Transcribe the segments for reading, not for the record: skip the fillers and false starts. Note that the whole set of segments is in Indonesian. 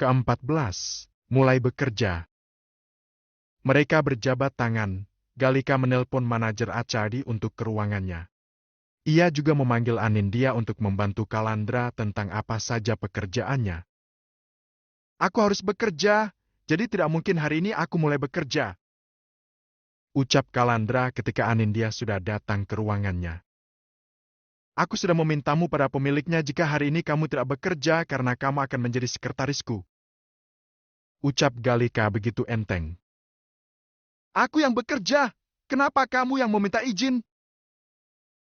Ke-14, mulai bekerja. Mereka berjabat tangan. Galika menelpon manajer Achadi untuk ke ruangannya. Ia juga memanggil Anindya untuk membantu Kalandra tentang apa saja pekerjaannya. Aku harus bekerja, jadi tidak mungkin hari ini aku mulai bekerja, ucap Kalandra ketika Anindya sudah datang ke ruangannya. Aku sudah memintamu pada pemiliknya jika hari ini kamu tidak bekerja karena kamu akan menjadi sekretarisku, ucap Galika begitu enteng. Aku yang bekerja, kenapa kamu yang meminta izin?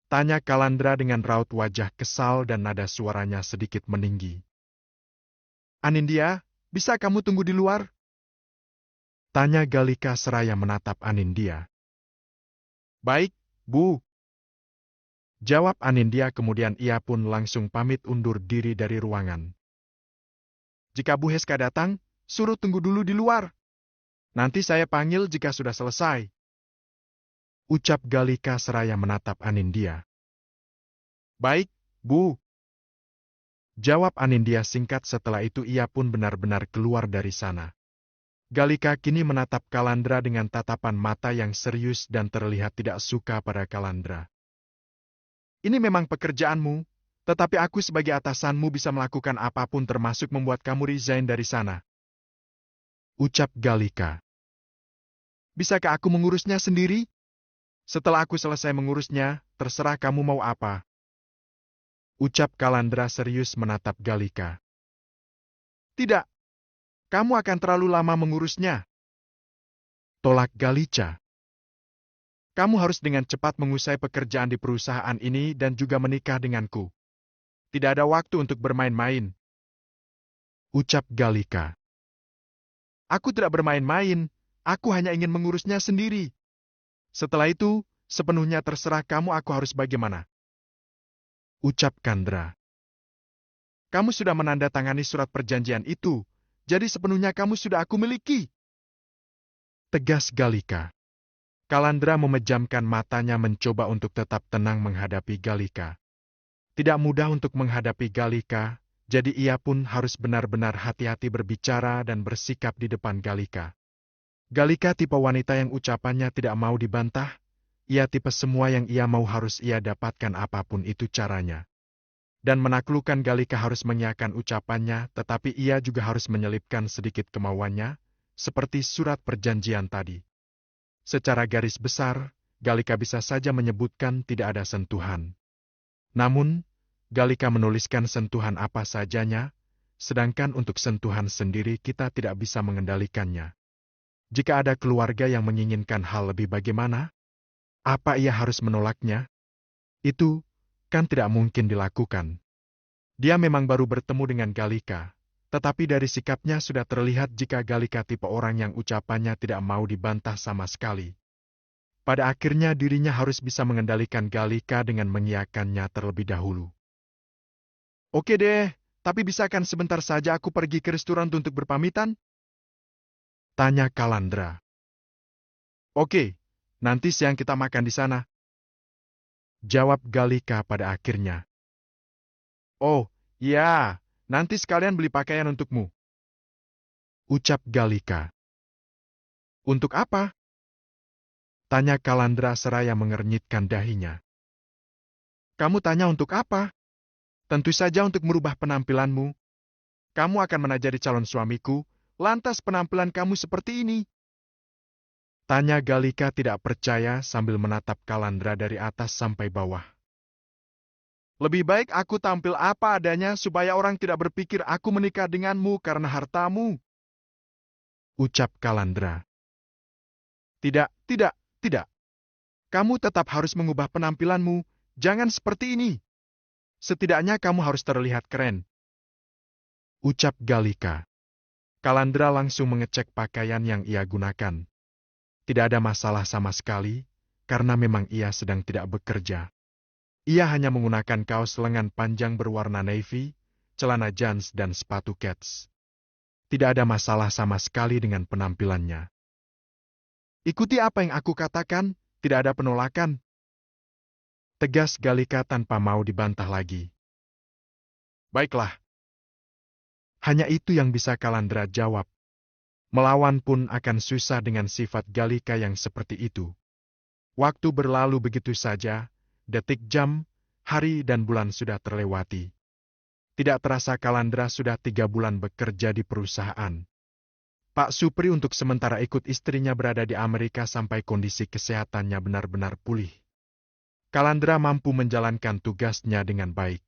Tanya Kalandra dengan raut wajah kesal dan nada suaranya sedikit meninggi. Anindya, bisa kamu tunggu di luar? Tanya Galika seraya menatap Anindya. Baik, Bu. Jawab Anindya, kemudian ia pun langsung pamit undur diri dari ruangan. Jika Bu Heska datang, suruh tunggu dulu di luar. Nanti saya panggil jika sudah selesai, ucap Galika seraya menatap Anindya. Baik, Bu. Jawab Anindya singkat. Setelah itu ia pun benar-benar keluar dari sana. Galika kini menatap Kalandra dengan tatapan mata yang serius dan terlihat tidak suka pada Kalandra. Ini memang pekerjaanmu, tetapi aku sebagai atasanmu bisa melakukan apapun termasuk membuat kamu resign dari sana, ucap Galika. Bisakah aku mengurusnya sendiri? Setelah aku selesai mengurusnya, terserah kamu mau apa, ucap Kalandra serius menatap Galika. Tidak, kamu akan terlalu lama mengurusnya, tolak Galika. Kamu harus dengan cepat mengusai pekerjaan di perusahaan ini dan juga menikah denganku. Tidak ada waktu untuk bermain-main, ucap Galika. Aku tidak bermain-main, aku hanya ingin mengurusnya sendiri. Setelah itu, sepenuhnya terserah kamu aku harus bagaimana, ucap Kandra. Kamu sudah menandatangani surat perjanjian itu, jadi sepenuhnya kamu sudah aku miliki, tegas Galika. Kalandra memejamkan matanya mencoba untuk tetap tenang menghadapi Galika. Tidak mudah untuk menghadapi Galika, jadi ia pun harus benar-benar hati-hati berbicara dan bersikap di depan Galika. Galika tipe wanita yang ucapannya tidak mau dibantah, ia tipe semua yang ia mau harus ia dapatkan apapun itu caranya. Dan menaklukkan Galika harus mengiyakan ucapannya, tetapi ia juga harus menyelipkan sedikit kemauannya, seperti surat perjanjian tadi. Secara garis besar, Galika bisa saja menyebutkan tidak ada sentuhan. Namun, Galika menuliskan sentuhan apa sajanya, sedangkan untuk sentuhan sendiri kita tidak bisa mengendalikannya. Jika ada keluarga yang menginginkan hal lebih bagaimana? Apa ia harus menolaknya? Itu kan tidak mungkin dilakukan. Dia memang baru bertemu dengan Galika, tetapi dari sikapnya sudah terlihat jika Galika tipe orang yang ucapannya tidak mau dibantah sama sekali. Pada akhirnya dirinya harus bisa mengendalikan Galika dengan mengiyakannya terlebih dahulu. Oke deh, tapi bisakan sebentar saja aku pergi ke restoran untuk berpamitan? Tanya Kalandra. Oke, nanti siang kita makan di sana, jawab Galika pada akhirnya. Oh, iya, nanti sekalian beli pakaian untukmu, ucap Galika. Untuk apa? Tanya Kalandra seraya mengernyitkan dahinya. Kamu tanya untuk apa? Tentu saja untuk merubah penampilanmu. Kamu akan menjadi calon suamiku, lantas penampilan kamu seperti ini. Tanya Galika tidak percaya sambil menatap Kalandra dari atas sampai bawah. Lebih baik aku tampil apa adanya supaya orang tidak berpikir aku menikah denganmu karena hartamu, ucap Kalandra. Tidak, tidak, tidak. Kamu tetap harus mengubah penampilanmu, jangan seperti ini. Setidaknya kamu harus terlihat keren, ucap Galika. Kalandra langsung mengecek pakaian yang ia gunakan. Tidak ada masalah sama sekali, karena memang ia sedang tidak bekerja. Ia hanya menggunakan kaos lengan panjang berwarna navy, celana jeans dan sepatu kets. Tidak ada masalah sama sekali dengan penampilannya. Ikuti apa yang aku katakan, tidak ada penolakan, tegas Galika tanpa mau dibantah lagi. Baiklah. Hanya itu yang bisa Kalandra jawab. Melawan pun akan susah dengan sifat Galika yang seperti itu. Waktu berlalu begitu saja, detik, jam, hari dan bulan sudah terlewati. Tidak terasa Kalandra sudah 3 bulan bekerja di perusahaan. Pak Supri untuk sementara ikut istrinya berada di Amerika sampai kondisi kesehatannya benar-benar pulih. Kalandra mampu menjalankan tugasnya dengan baik.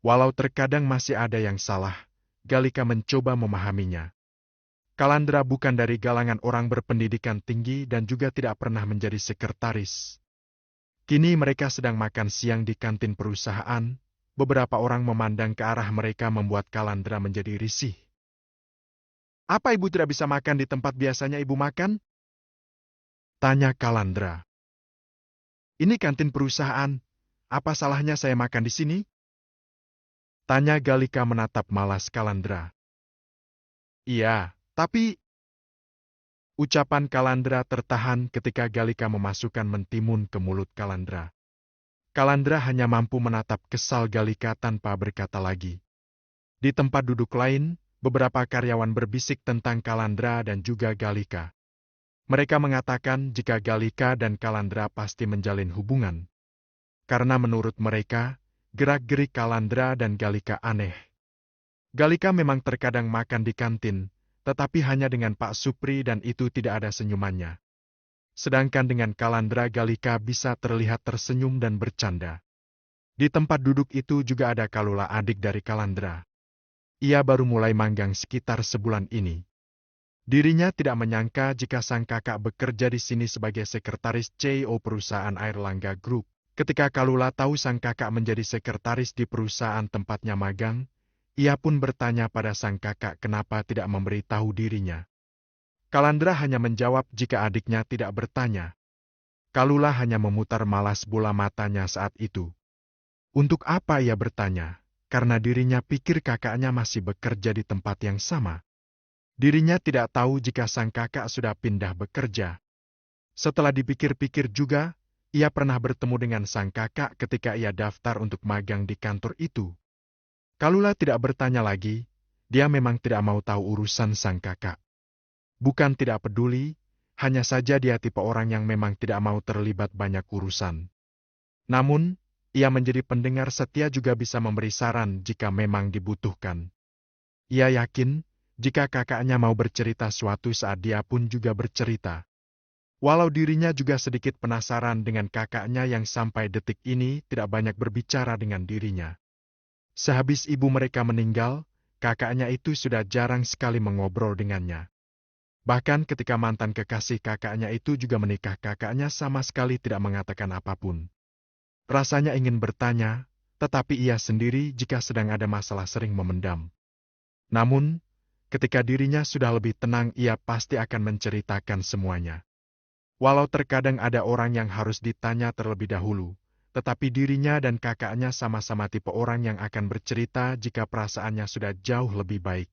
Walau terkadang masih ada yang salah, Galika mencoba memahaminya. Kalandra bukan dari galangan orang berpendidikan tinggi dan juga tidak pernah menjadi sekretaris. Kini mereka sedang makan siang di kantin perusahaan. Beberapa orang memandang ke arah mereka membuat Kalandra menjadi risih. "Apa ibu tidak bisa makan di tempat biasanya ibu makan?" tanya Kalandra. "Ini kantin perusahaan. Apa salahnya saya makan di sini?" tanya Galika menatap malas Kalandra. "Iya, tapi..." Ucapan Kalandra tertahan ketika Galika memasukkan mentimun ke mulut Kalandra. Kalandra hanya mampu menatap kesal Galika tanpa berkata lagi. Di tempat duduk lain, beberapa karyawan berbisik tentang Kalandra dan juga Galika. Mereka mengatakan jika Galika dan Kalandra pasti menjalin hubungan. Karena menurut mereka, gerak-gerik Kalandra dan Galika aneh. Galika memang terkadang makan di kantin, tetapi hanya dengan Pak Supri dan itu tidak ada senyumannya. Sedangkan dengan Kalandra, Galika bisa terlihat tersenyum dan bercanda. Di tempat duduk itu juga ada Kalula, adik dari Kalandra. Ia baru mulai manggang sekitar sebulan ini. Dirinya tidak menyangka jika sang kakak bekerja di sini sebagai sekretaris CEO perusahaan Airlangga Group. Ketika Kalula tahu sang kakak menjadi sekretaris di perusahaan tempatnya magang, ia pun bertanya pada sang kakak kenapa tidak memberitahu dirinya. Kalandra hanya menjawab jika adiknya tidak bertanya. Kalula hanya memutar malas bola matanya saat itu. Untuk apa ia bertanya? Karena dirinya pikir kakaknya masih bekerja di tempat yang sama. Dirinya tidak tahu jika sang kakak sudah pindah bekerja. Setelah dipikir-pikir juga, ia pernah bertemu dengan sang kakak ketika ia daftar untuk magang di kantor itu. Kalula tidak bertanya lagi, dia memang tidak mau tahu urusan sang kakak. Bukan tidak peduli, hanya saja dia tipe orang yang memang tidak mau terlibat banyak urusan. Namun, ia menjadi pendengar setia juga bisa memberi saran jika memang dibutuhkan. Ia yakin, jika kakaknya mau bercerita suatu saat dia pun juga bercerita. Walau dirinya juga sedikit penasaran dengan kakaknya yang sampai detik ini tidak banyak berbicara dengan dirinya. Sehabis ibu mereka meninggal, kakaknya itu sudah jarang sekali mengobrol dengannya. Bahkan ketika mantan kekasih kakaknya itu juga menikah, kakaknya sama sekali tidak mengatakan apapun. Rasanya ingin bertanya, tetapi ia sendiri jika sedang ada masalah sering memendam. Namun, ketika dirinya sudah lebih tenang, ia pasti akan menceritakan semuanya. Walau terkadang ada orang yang harus ditanya terlebih dahulu, tetapi dirinya dan kakaknya sama-sama tipe orang yang akan bercerita jika perasaannya sudah jauh lebih baik.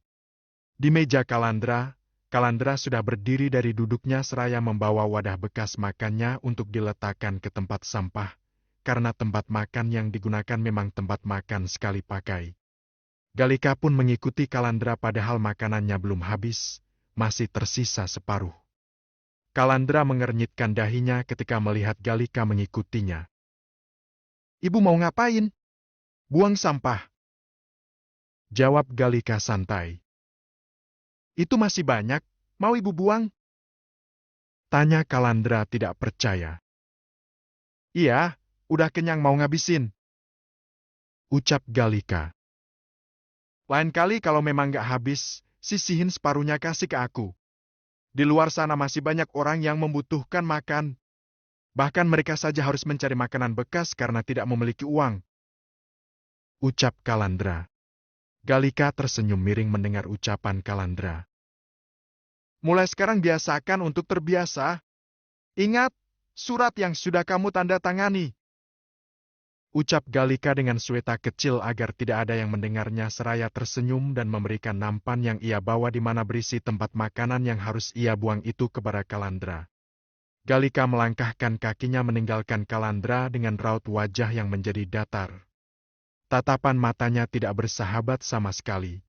Di meja Kalandra, Kalandra sudah berdiri dari duduknya seraya membawa wadah bekas makannya untuk diletakkan ke tempat sampah, karena tempat makan yang digunakan memang tempat makan sekali pakai. Galika pun mengikuti Kalandra padahal makanannya belum habis, masih tersisa separuh. Kalandra mengernyitkan dahinya ketika melihat Galika mengikutinya. "Ibu mau ngapain?" "Buang sampah," jawab Galika santai. "Itu masih banyak, mau ibu buang?" tanya Kalandra tidak percaya. "Iya, udah kenyang mau ngabisin," ucap Galika. "Lain kali kalau memang nggak habis, sisihin separuhnya kasih ke aku. Di luar sana masih banyak orang yang membutuhkan makan. Bahkan mereka saja harus mencari makanan bekas karena tidak memiliki uang," ucap Kalandra. Galika tersenyum miring mendengar ucapan Kalandra. "Mulai sekarang biasakan untuk terbiasa. Ingat, surat yang sudah kamu tanda tangani," ucap Galika dengan sueta kecil agar tidak ada yang mendengarnya seraya tersenyum dan memberikan nampan yang ia bawa di mana berisi tempat makanan yang harus ia buang itu kepada Kalandra. Galika melangkahkan kakinya meninggalkan Kalandra dengan raut wajah yang menjadi datar. Tatapan matanya tidak bersahabat sama sekali.